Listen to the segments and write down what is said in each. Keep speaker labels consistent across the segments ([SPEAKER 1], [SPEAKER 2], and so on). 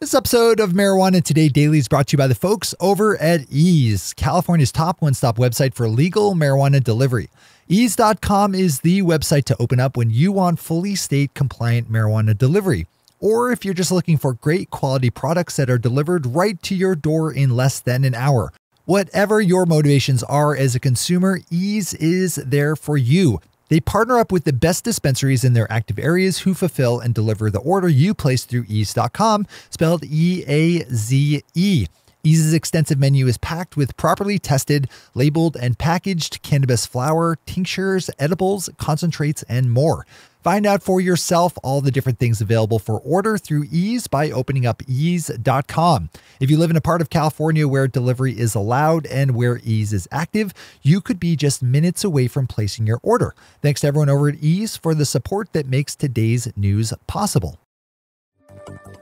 [SPEAKER 1] This episode of Marijuana Today Daily is brought to you by the folks over at Ease, California's top one-stop website for legal marijuana delivery. Ease.com is the website to open up when you want fully state-compliant marijuana delivery, or if you're just looking for great quality products that are delivered right to your door in less than an hour. Whatever your motivations are as a consumer, Ease is there for you. They partner up with the best dispensaries in their active areas who fulfill and deliver the order you place through ease.com, spelled E-A-Z-E. Ease's extensive menu is packed with properly tested, labeled, and packaged cannabis flower, tinctures, edibles, concentrates, and more. Find out for yourself all the different things available for order through Ease by opening up ease.com. If you live in a part of California where delivery is allowed and where Ease is active, you could be just minutes away from placing your order. Thanks to everyone over at Ease for the support that makes today's news possible.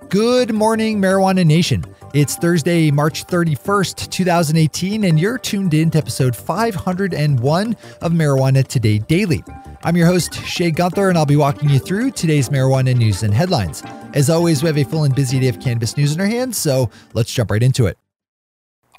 [SPEAKER 1] Good morning, Marijuana Nation. It's Thursday, March 31st, 2018, and you're tuned in to episode 501 of Marijuana Today Daily. I'm your host, Shay Gunther, and I'll be walking you through today's marijuana news and headlines. As always, we have a full and busy day of cannabis news in our hands, so let's jump right into it.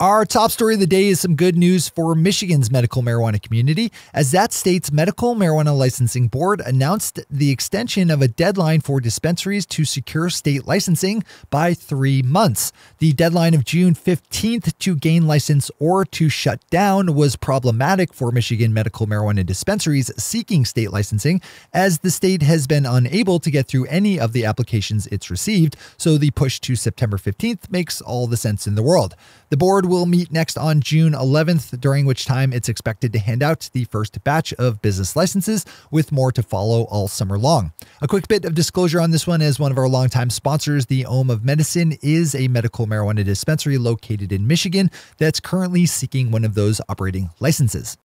[SPEAKER 1] Our top story of the day is some good news for Michigan's medical marijuana community, as that state's medical marijuana licensing board announced the extension of a deadline for dispensaries to secure state licensing by 3 months. The deadline of June 15th to gain license or to shut down was problematic for Michigan medical marijuana dispensaries seeking state licensing, as the state has been unable to get through any of the applications it's received, so the push to September 15th makes all the sense in the world. The board will meet next on June 11th, during which time it's expected to hand out the first batch of business licenses, with more to follow all summer long. A quick bit of disclosure on this one, as one of our longtime sponsors, the Ohm of Medicine, is a medical marijuana dispensary located in Michigan that's currently seeking one of those operating licenses.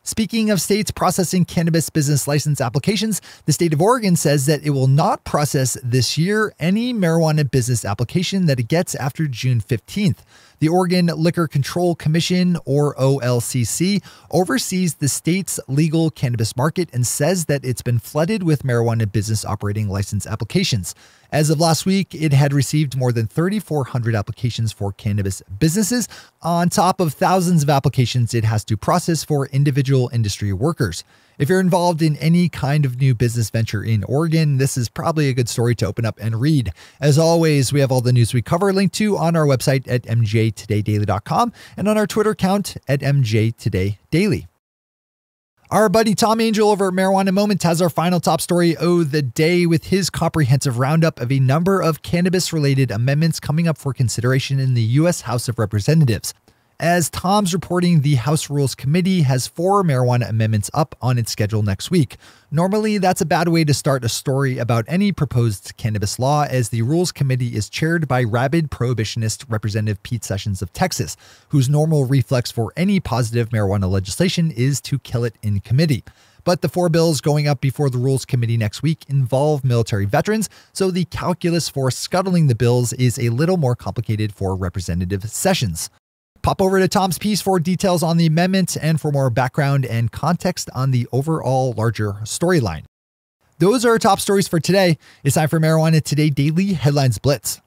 [SPEAKER 1] Speaking of states processing cannabis business license applications, the state of Oregon says that it will not process this year any marijuana business application that it gets after June 15th. The Oregon Liquor Control Commission, or OLCC, oversees the state's legal cannabis market and says that it's been flooded with marijuana business operating license applications. As of last week, it had received more than 3,400 applications for cannabis businesses, on top of thousands of applications it has to process for individual industry workers. If you're involved in any kind of new business venture in Oregon, this is probably a good story to open up and read. As always, we have all the news we cover linked to on our website at mjtodaydaily.com and on our Twitter account at mjtodaydaily. Our buddy Tom Angel over at Marijuana Moment has our final top story of the day with his comprehensive roundup of a number of cannabis-related amendments coming up for consideration in the U.S. House of Representatives. As Tom's reporting, the House Rules Committee has 4 marijuana amendments up on its schedule next week. Normally, that's a bad way to start a story about any proposed cannabis law, as the Rules Committee is chaired by rabid prohibitionist Representative Pete Sessions of Texas, whose normal reflex for any positive marijuana legislation is to kill it in committee. But the 4 bills going up before the Rules Committee next week involve military veterans, so the calculus for scuttling the bills is a little more complicated for Representative Sessions. Pop over to Tom's piece for details on the amendment and for more background and context on the overall larger storyline. Those are our top stories for today. It's time for Marijuana Today Daily Headlines Blitz.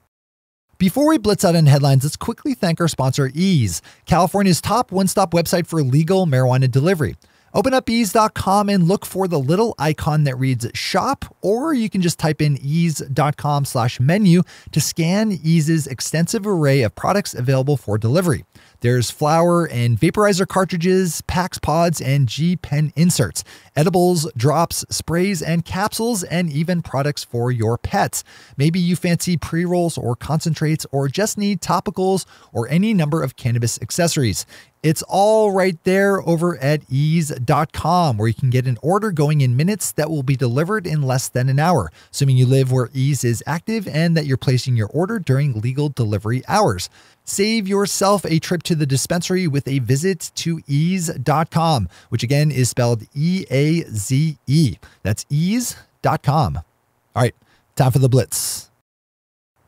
[SPEAKER 1] Before we blitz out in headlines, let's quickly thank our sponsor, Ease, California's top one-stop website for legal marijuana delivery. Open up ease.com and look for the little icon that reads shop, or you can just type in ease.com/menu to scan Ease's extensive array of products available for delivery. There's flower and vaporizer cartridges, packs, pods, and G-Pen inserts, edibles, drops, sprays, and capsules, and even products for your pets. Maybe you fancy pre-rolls or concentrates, or just need topicals or any number of cannabis accessories. It's all right there over at ease.com, where you can get an order going in minutes that will be delivered in less than an hour, assuming you live where Ease is active and that you're placing your order during legal delivery hours. Save yourself a trip to the dispensary with a visit to ease.com, which again is spelled E-A-Z-E. That's ease.com. All right, time for the blitz.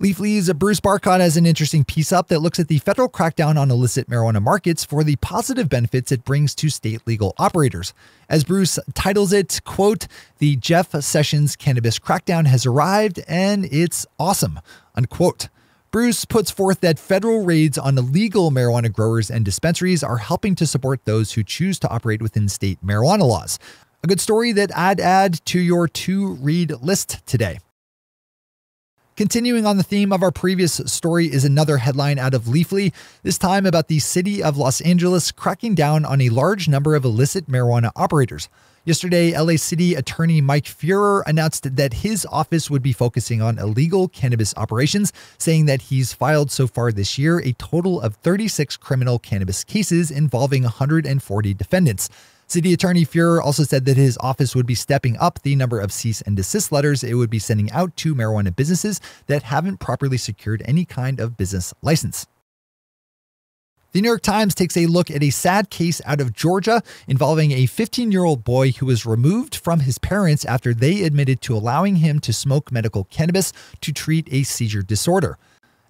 [SPEAKER 1] Leafly's Bruce Barcott has an interesting piece up that looks at the federal crackdown on illicit marijuana markets for the positive benefits it brings to state legal operators. As Bruce titles it, quote, "The Jeff Sessions cannabis crackdown has arrived and it's awesome," unquote. Bruce puts forth that federal raids on illegal marijuana growers and dispensaries are helping to support those who choose to operate within state marijuana laws. A good story that I'd add to your to-read list today. Continuing on the theme of our previous story is another headline out of Leafly, this time about the city of Los Angeles cracking down on a large number of illicit marijuana operators. Yesterday, LA City Attorney Mike Feuer announced that his office would be focusing on illegal cannabis operations, saying that he's filed so far this year a total of 36 criminal cannabis cases involving 140 defendants. City Attorney Feuer also said that his office would be stepping up the number of cease and desist letters it would be sending out to marijuana businesses that haven't properly secured any kind of business license. The New York Times takes a look at a sad case out of Georgia involving a 15-year-old boy who was removed from his parents after they admitted to allowing him to smoke medical cannabis to treat a seizure disorder.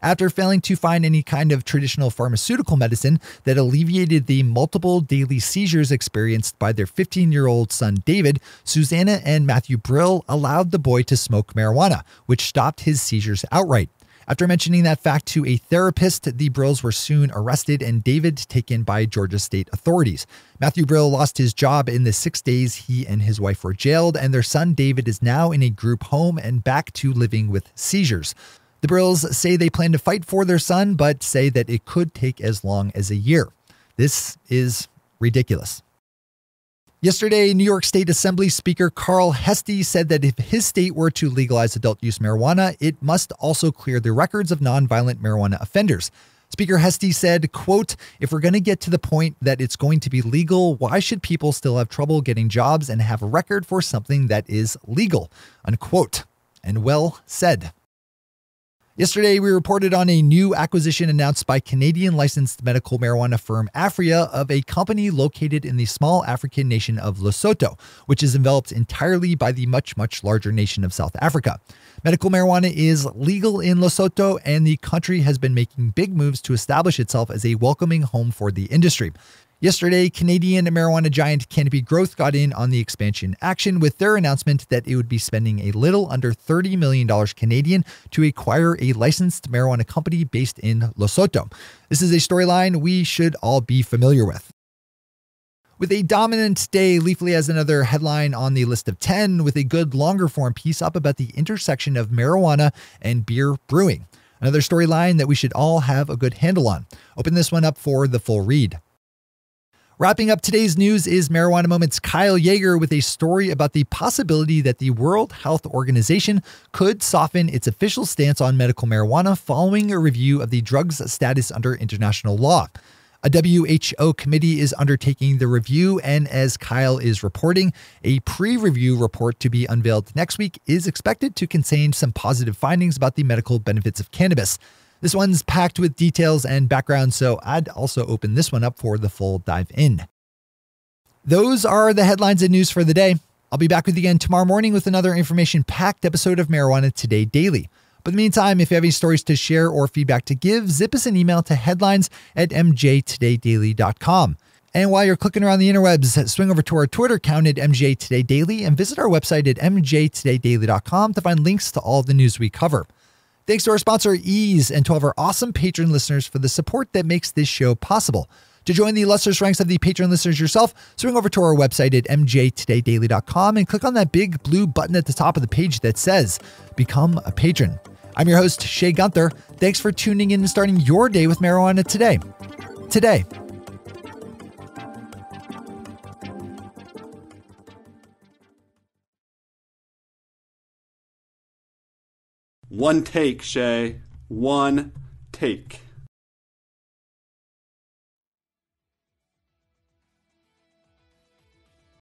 [SPEAKER 1] After failing to find any kind of traditional pharmaceutical medicine that alleviated the multiple daily seizures experienced by their 15-year-old son David, Susanna and Matthew Brill allowed the boy to smoke marijuana, which stopped his seizures outright. After mentioning that fact to a therapist, the Brills were soon arrested and David taken by Georgia state authorities. Matthew Brill lost his job in the 6 days he and his wife were jailed, and their son David is now in a group home and back to living with seizures. The Brills say they plan to fight for their son, but say that it could take as long as a year. This is ridiculous. Yesterday, New York State Assembly Speaker Carl Heastie said that if his state were to legalize adult use marijuana, it must also clear the records of nonviolent marijuana offenders. Speaker Heastie said, quote, "If we're going to get to the point that it's going to be legal, why should people still have trouble getting jobs and have a record for something that is legal?" Unquote. And well said. Yesterday, we reported on a new acquisition announced by Canadian licensed medical marijuana firm Aphria of a company located in the small African nation of Lesotho, which is enveloped entirely by the much, much larger nation of South Africa. Medical marijuana is legal in Lesotho, and the country has been making big moves to establish itself as a welcoming home for the industry. Yesterday, Canadian marijuana giant Canopy Growth got in on the expansion action with their announcement that it would be spending a little under $30 million Canadian to acquire a licensed marijuana company based in Lesotho. This is a storyline we should all be familiar with. With a dominant day, Leafly has another headline on the list of 10 with a good longer form piece up about the intersection of marijuana and beer brewing. Another storyline that we should all have a good handle on. Open this one up for the full read. Wrapping up today's news is Marijuana Moment's Kyle Yeager with a story about the possibility that the World Health Organization could soften its official stance on medical marijuana following a review of the drug's status under international law. A WHO committee is undertaking the review, and as Kyle is reporting, a pre-review report to be unveiled next week is expected to contain some positive findings about the medical benefits of cannabis. This one's packed with details and background, so I'd also open this one up for the full dive in. Those are the headlines and news for the day. I'll be back with you again tomorrow morning with another information-packed episode of Marijuana Today Daily. But in the meantime, if you have any stories to share or feedback to give, zip us an email to headlines@mjtodaydaily.com. And while you're clicking around the interwebs, swing over to our Twitter account at mjtodaydaily and visit our website at mjtodaydaily.com to find links to all the news we cover. Thanks to our sponsor, Ease, and to all of our awesome patron listeners for the support that makes this show possible. To join the illustrious ranks of the patron listeners yourself, swing over to our website at mjtodaydaily.com and click on that big blue button at the top of the page that says, Become a Patron. I'm your host, Shay Gunther. Thanks for tuning in and starting your day with marijuana today.
[SPEAKER 2] One take, Shay. One take.